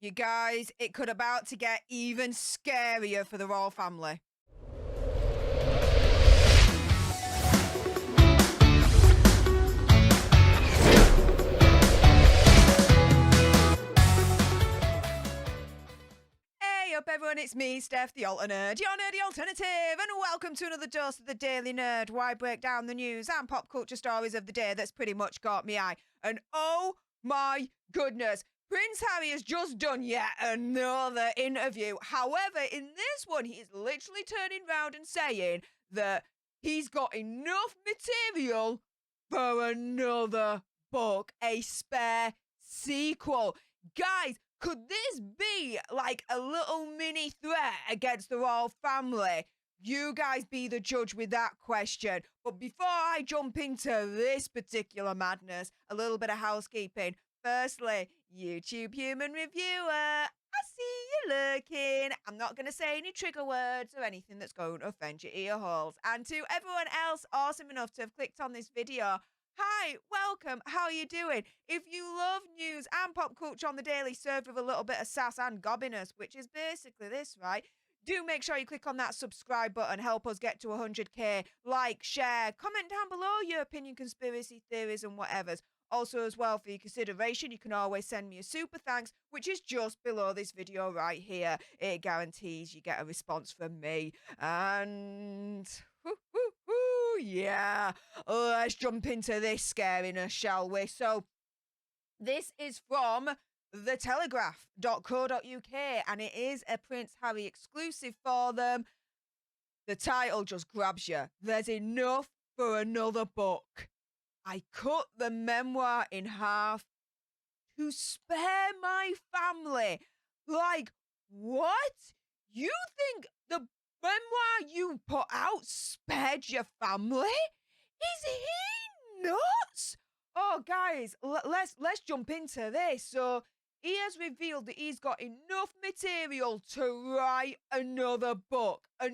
You guys, it could about to get even scarier for the royal family. Hey up everyone, it's me, Stef, the Nerd, your nerdy alternative, and welcome to another dose of the Daily Nerd, where I break down the news and pop culture stories of the day that's pretty much caught me eye. And oh my goodness, Prince Harry has just done yet another interview. However, in this one, he is literally turning round and saying that he's got enough material for another book, a spare sequel. Guys, could this be like a little mini threat against the royal family? You guys be the judge with that question. But before I jump into this particular madness, a little bit of housekeeping. Firstly, YouTube human reviewer, I see you lurking. I'm not going to say any trigger words or anything that's going to offend your ear holes. And to everyone else awesome enough to have clicked on this video, hi, welcome, how are you doing? If you love news and pop culture on the daily, served with a little bit of sass and gobbiness, which is basically this, right? Do make sure you click on that subscribe button, help us get to 100k, like, share, comment down below your opinion, conspiracy theories and whatever's. Also as well, for your consideration, you can always send me a super thanks, which is just below this video right here. It guarantees you get a response from me. And yeah, let's jump into this scariness, shall we? So this is from the Telegraph.co.uk, and it is a Prince Harry exclusive for them. The title just grabs you. There's enough for another book. I cut the memoir in half to spare my family. Like, what? You think the memoir you put out spared your family? Is he nuts? Oh, guys, let's jump into this. So he has revealed that he's got enough material to write another book, a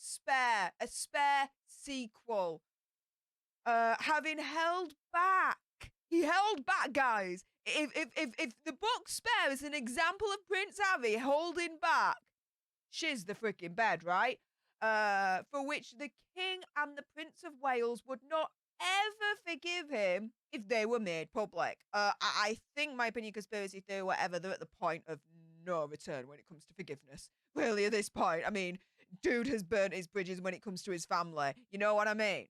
spare sequel. Having held back. He held back, guys. If the book Spare is an example of Prince Harry holding back, shiz the freaking bed, right? For which the King and the Prince of Wales would not ever forgive him if they were made public. I think, my opinion, conspiracy theory, whatever, they're at the point of no return when it comes to forgiveness. Really, at this point, I mean, dude has burnt his bridges when it comes to his family. You know what I mean?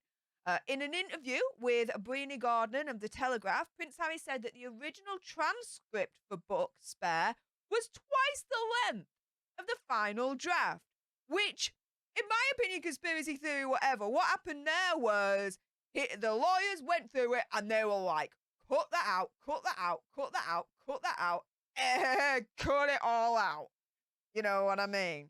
In an interview with Bryony Gordon of The Telegraph, Prince Harry said that the original transcript for book Spare was twice the length of the final draft, which, in my opinion, conspiracy theory, whatever, what happened there was the lawyers went through it and they were like, cut that out, cut that out, cut that out, cut that out, cut it all out. You know what I mean?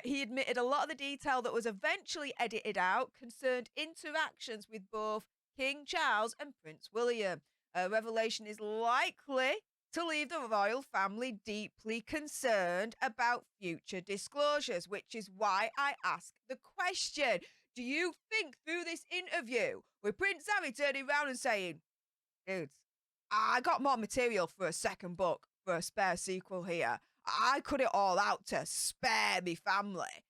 He admitted a lot of the detail that was eventually edited out concerned interactions with both King Charles and Prince William. Revelation is likely to leave the royal family deeply concerned about future disclosures, which is why I ask the question. Do you think through this interview with Prince Harry turning around and saying, dudes, I got more material for a second book, for a spare sequel here. I cut it all out to spare me family.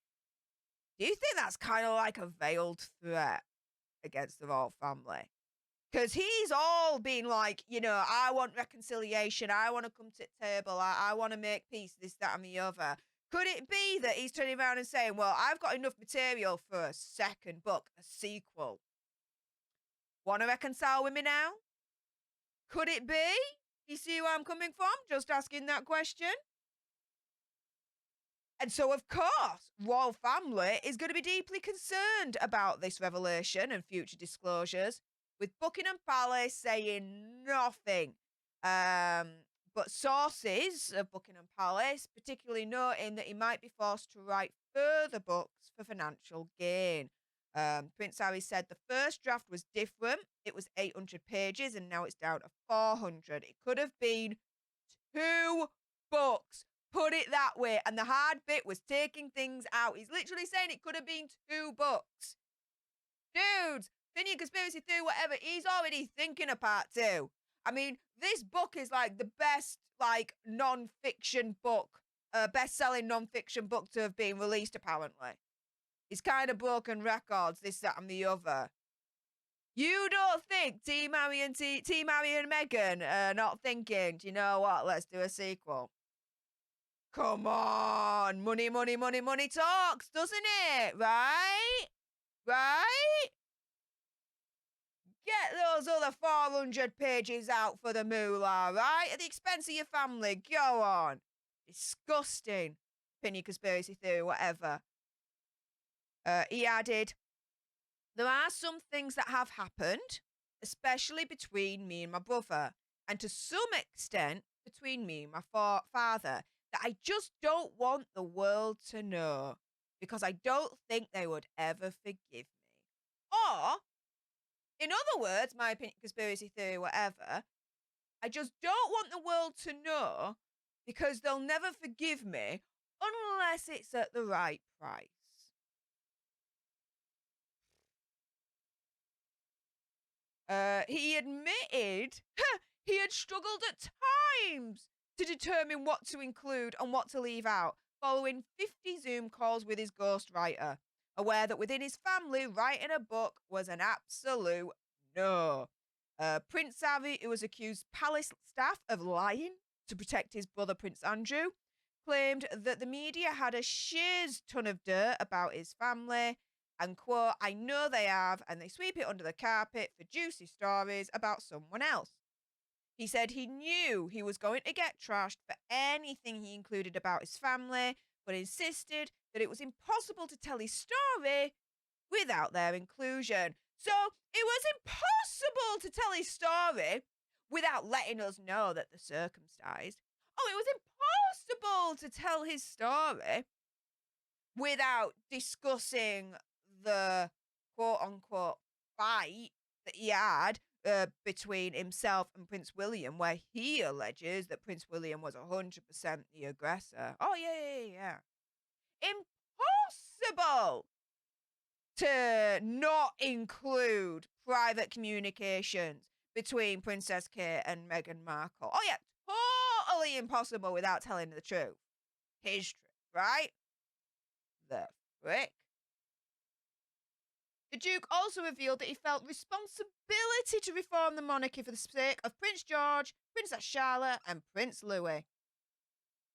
Do you think that's kind of like a veiled threat against the royal family? Because he's all been like, you know, I want reconciliation. I want to come to the table. I want to make peace, this, that, and the other. Could it be that he's turning around and saying, well, I've got enough material for a second book, a sequel. Want to reconcile with me now? Could it be? You see where I'm coming from? Just asking that question. And so, of course, royal family is going to be deeply concerned about this revelation and future disclosures, with Buckingham Palace saying nothing. But sources of Buckingham Palace particularly noting that he might be forced to write further books for financial gain. Prince Harry said the first draft was different. It was 800 pages and now it's down to 400. It could have been 2 books. Put it that way. And the hard bit was taking things out. He's literally saying it could have been 2 books. Dudes, opinion, conspiracy theory, whatever, he's already thinking of part 2. I mean, this book is like the best, like, non-fiction book, best-selling non-fiction book to have been released, apparently. It's kind of broken records, this, that, and the other. You don't think Team Harry and Meghan are not thinking, do you know what, let's do a sequel? Come on! Money, money, money, money talks, doesn't it? Right? Right? Get those other 400 pages out for the moolah, right? At the expense of your family. Go on. Disgusting. Opinion, conspiracy theory, whatever. He added, there are some things that have happened, especially between me and my brother, and to some extent between me and my father, that I just don't want the world to know, because I don't think they would ever forgive me. Or, in other words, my opinion, conspiracy theory, whatever, I just don't want the world to know because they'll never forgive me unless it's at the right price. He admitted he had struggled at times to determine what to include and what to leave out, following 50 Zoom calls with his ghostwriter, aware that within his family, writing a book was an absolute no. Prince Harry, who was accused palace staff of lying to protect his brother Prince Andrew, claimed that the media had a shiz ton of dirt about his family, and quote, I know they have, and they sweep it under the carpet for juicy stories about someone else. He said he knew he was going to get trashed for anything he included about his family, but insisted that it was impossible to tell his story without their inclusion. So it was impossible to tell his story without letting us know that they're circumcised. Oh, it was impossible to tell his story without discussing the quote-unquote fight that he had between himself and Prince William, where he alleges that Prince William was 100% the aggressor. Oh, yeah. Impossible to not include private communications between Princess Kate and Meghan Markle. Oh, yeah, totally impossible without telling the truth. His truth, right? The frick. The Duke also revealed that he felt responsibility to reform the monarchy for the sake of Prince George, Princess Charlotte, and Prince Louis.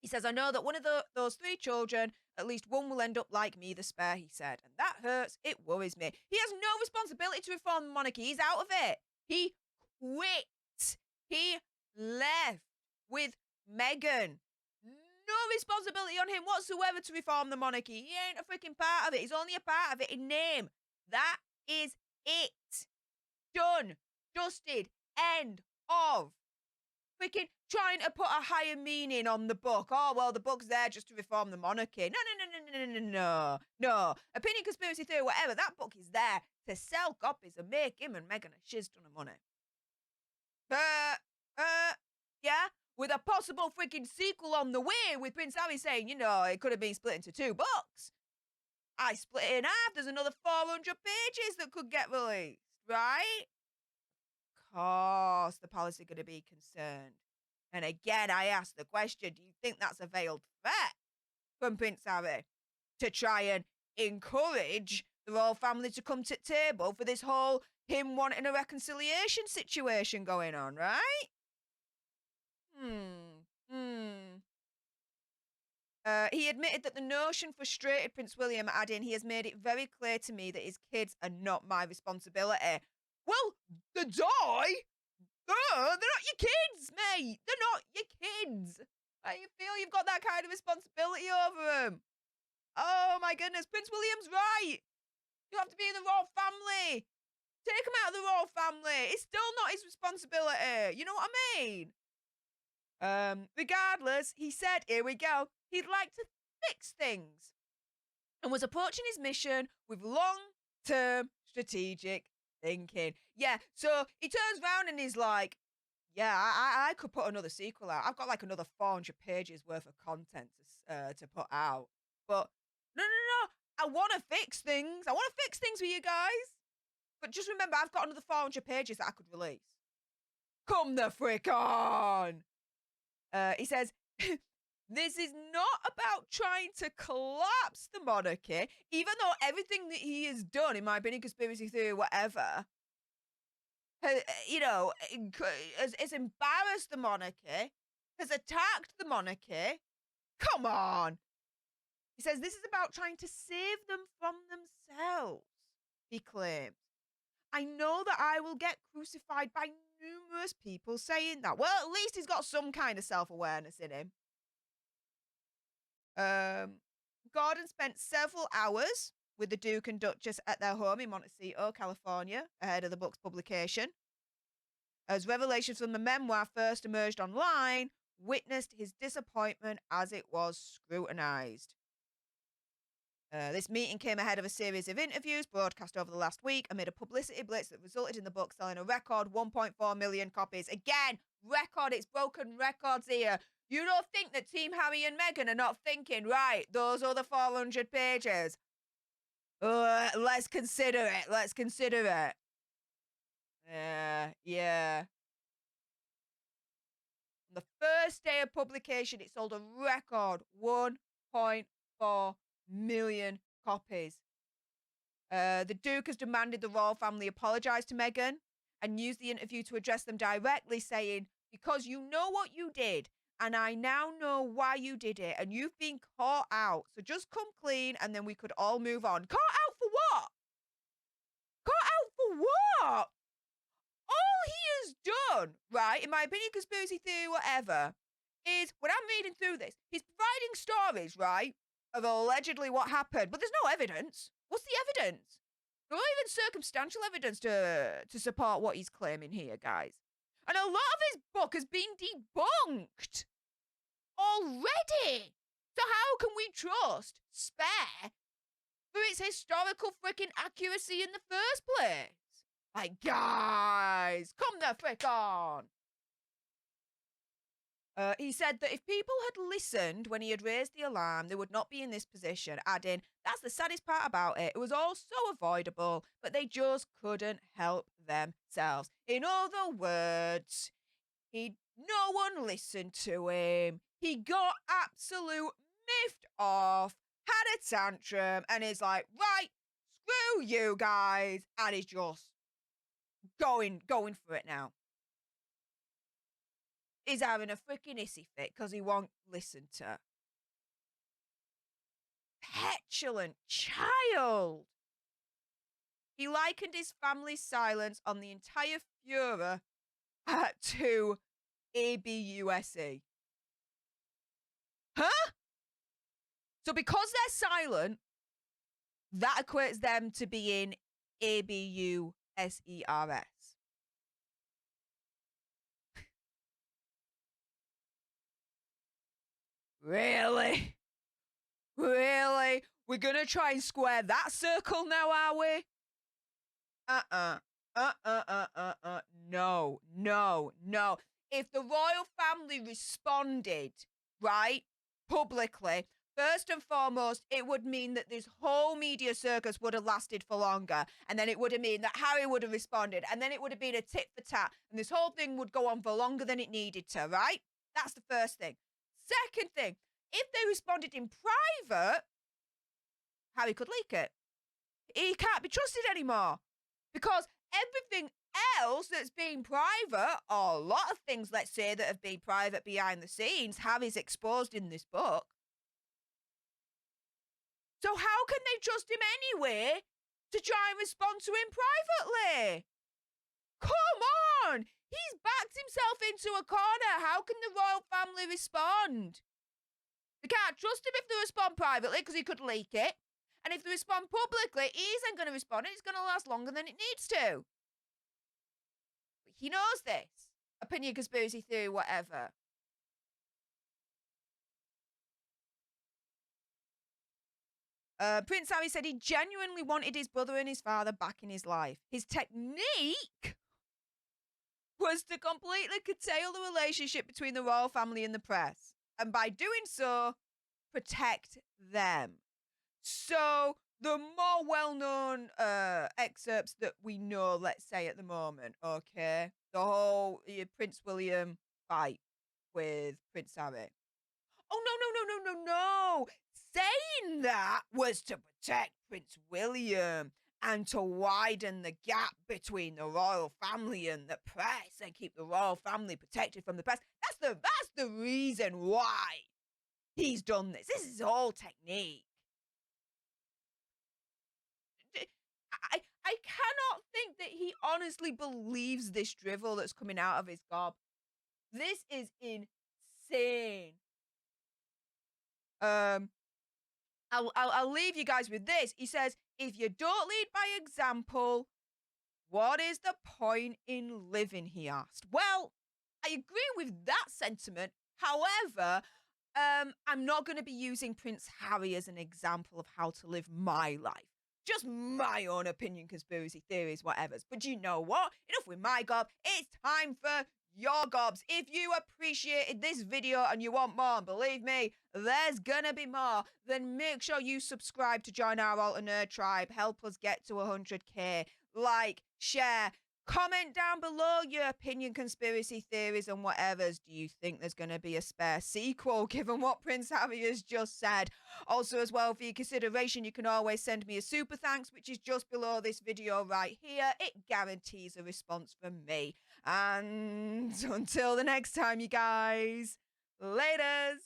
He says, I know that one of those three children, at least one will end up like me, the spare, he said. And that hurts. It worries me. He has no responsibility to reform the monarchy. He's out of it. He quit. He left with Meghan. No responsibility on him whatsoever to reform the monarchy. He ain't a freaking part of it. He's only a part of it in name. That is it. Done. Dusted. End of. Freaking trying to put a higher meaning on the book. Oh, well, the book's there just to reform the monarchy. No. Opinion, conspiracy theory, whatever. That book is there to sell copies and make him and Meghan a shiz ton of money. Yeah, with a possible freaking sequel on the way with Prince Harry saying, it could have been split into two books. I split it in half. There's another 400 pages that could get released, right? Of course, the palace are going to be concerned. And again, I ask the question, do you think that's a veiled threat from Prince Harry to try and encourage the royal family to come to the table for this whole him wanting a reconciliation situation going on, right? He admitted that the notion frustrated Prince William, adding, he has made it very clear to me that his kids are not my responsibility. Well, the die? They're not your kids, mate. They're not your kids. You feel you've got that kind of responsibility over them. Oh, my goodness. Prince William's right. You have to be in the royal family. Take him out of the royal family. It's still not his responsibility. You know what I mean? Regardless, he said, here we go, he'd like to fix things and was approaching his mission with long-term strategic thinking. Yeah, so he turns around and he's like, yeah, I could put another sequel out. I've got like another 400 pages worth of content to put out. But no. I want to fix things. I want to fix things for you guys. But just remember, I've got another 400 pages that I could release. Come the frick on. He says, this is not about trying to collapse the monarchy, even though everything that he has done, in my opinion, conspiracy theory, whatever, has embarrassed the monarchy, has attacked the monarchy. Come on. He says this is about trying to save them from themselves, he claims. I know that I will get crucified by numerous people saying that. Well, at least he's got some kind of self-awareness in him. Gordon spent several hours with the Duke and Duchess at their home in Montecito, California, ahead of the book's publication. As revelations from the memoir first emerged online, witnessed his disappointment as it was scrutinized. This meeting came ahead of a series of interviews broadcast over the last week amid a publicity blitz that resulted in the book selling a record 1.4 million copies. Again, it's broken records here. You don't think that Team Harry and Meghan are not thinking, right, those are the 400 pages. Let's consider it. Yeah. On the first day of publication, it sold a record 1.4 million copies. The Duke has demanded the royal family apologise to Meghan and use the interview to address them directly, saying, because you know what you did, and I now know why you did it, and you've been caught out. So just come clean, and then we could all move on. Caught out for what? Caught out for what? All he has done, right, in my opinion, conspiracy theory, whatever, is, when I'm reading through this, he's providing stories, right, of allegedly what happened, but there's no evidence. What's the evidence? Not even circumstantial evidence to support what he's claiming here, guys. And a lot of his book has been debunked already. So how can we trust Spare for its historical freaking accuracy in the first place? Like, guys, come the frick on. He said that if people had listened when he had raised the alarm, they would not be in this position, adding, that's the saddest part about it. It was all so avoidable, but they just couldn't help themselves. In other words, no one listened to him. He got absolute miffed off, had a tantrum, and is like, right, screw you guys, and he's just going for it now. He's having a freaking hissy fit because he won't listen to. Petulant child. He likened his family's silence on the entire furor to ABUSE. Huh? So because they're silent, that equates them to being ABUSERS. Really? Really? We're gonna try and square that circle now, are we? No. If the royal family responded, right, publicly, first and foremost, it would mean that this whole media circus would have lasted for longer. And then it would have mean that Harry would have responded. And then it would have been a tit for tat. And this whole thing would go on for longer than it needed to, right? That's the first thing. Second thing, if they responded in private, Harry could leak it. He can't be trusted anymore. Because everything else that's been private, or a lot of things, let's say, that have been private behind the scenes, Harry's exposed in this book. So how can they trust him anyway to try and respond to him privately? Come on! He's backed himself into a corner. How can the royal family respond? They can't trust him if they respond privately because he could leak it. And if they respond publicly, he isn't going to respond and it's going to last longer than it needs to. But he knows this. Opinion, conspiracy theory, whatever. Prince Harry said he genuinely wanted his brother and his father back in his life. His technique was to completely curtail the relationship between the royal family and the press. And by doing so, protect them. So the more well-known excerpts that we know, let's say at the moment, okay, the whole Prince William fight with Prince Harry. Oh, no. Saying that was to protect Prince William and to widen the gap between the royal family and the press and keep the royal family protected from the press. That's the reason why he's done this. This is all technique. I cannot think that he honestly believes this drivel that's coming out of his gob. This is insane. I'll leave you guys with this. He says, if you don't lead by example, what is the point in living, he asked. Well, I agree with that sentiment. However, I'm not going to be using Prince Harry as an example of how to live my life. Just my own opinion, conspiracy theories, whatevers. But you know what? Enough with my gob. It's time for your gobs. If you appreciated this video and you want more, and believe me, there's gonna be more, then make sure you subscribe to join our Alter Nerd tribe. Help us get to 100k. Like, share, comment down below your opinion, conspiracy theories, and whatevers. Do you think there's going to be a spare sequel, given what Prince Harry has just said? Also, as well, for your consideration, you can always send me a super thanks, which is just below this video right here. It guarantees a response from me. And until the next time, you guys, laters.